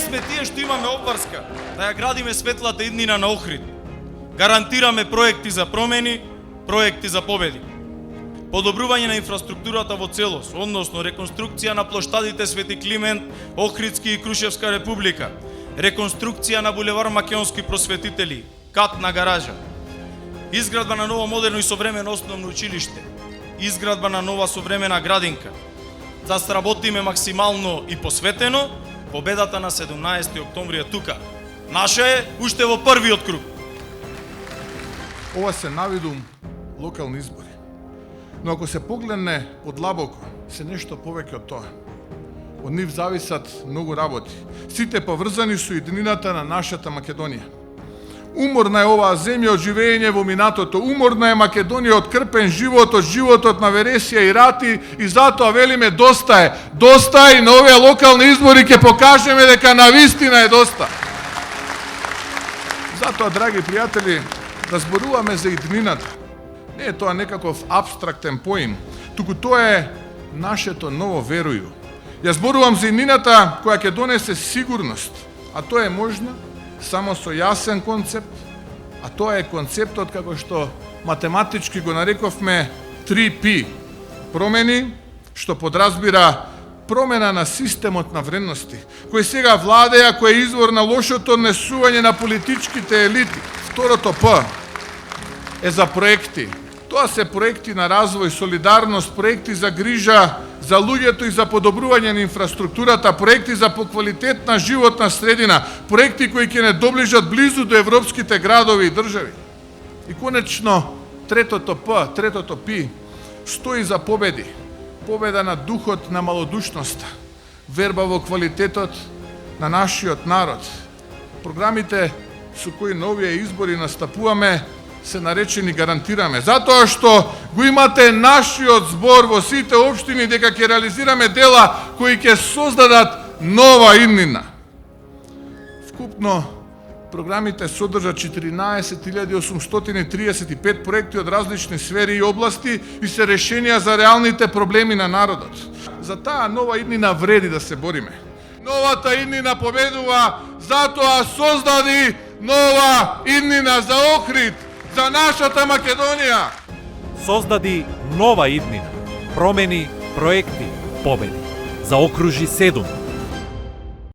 сме тие што имаме обврска да ја градиме светлата иднина на Охрид. Гарантираме проекти за промени, проекти за победи. Подобрување на инфраструктурата во целост, односно реконструкција на плоштадите Свети Климент, Охридски и Крушевска република, реконструкција на булевар Македонски просветители, катна гаража, изградба на ново модерно и современо основно училиште, изградба на нова современа градинка. Да сработиме максимално и посветено, победата на 17 октомври е тука. Наша е уште во првиот круг. Ова се навидум локални избори. Но ако се погледне подлабоко, се нешто повеќе од тоа. Од нив зависат многу работи. Сите поврзани со иднината на нашата Македонија. Уморна е оваа земја од живење во минатото. Уморна е Македонија од крпен живот, од животот на вересија и рати, и затоа велиме доста е. Доста е, и на овие локални избори ќе покажеме дека навистина е доста. Затоа, драги пријатели, да зборуваме за иднината. Не е тоа некаков абстрактен поим, туку тоа е нашето ново верују. Ја зборувам за иднината која ќе донесе сигурност, а тоа е можна само со јасен концепт, а тоа е концептот како што математички го нарековме 3P. Промени, што подразбира промена на системот на вредности, кој сега владеја, кој е извор на лошото однесување на политичките елити. Второто П е за проекти. Тоа се проекти на развој, солидарност, проекти за грижа за луѓето и за подобрување на инфраструктурата, проекти за поквалитетна животна средина, проекти кои ќе не доближат близу до европските градови и држави. И конечно, третото П, третото Пи, стои за победи. Победа на духот на малодушноста, верба во квалитетот на нашиот народ. Програмите со кои на овие избори настапуваме се наречени гарантираме. Затоа што го имате нашиот збор во сите општини дека ќе реализираме дела кои ќе создадат нова иднина. Вкупно програмите содржат 14.835 проекти од различни сфери и области и се решенија за реалните проблеми на народот. За таа нова иднина вреди да се бориме. Новата иднина победува, затоа создади нова иднина за Охрид, за нашата Македонија. Создади нова иднина, промени, проекти, победи. Заокружи 7.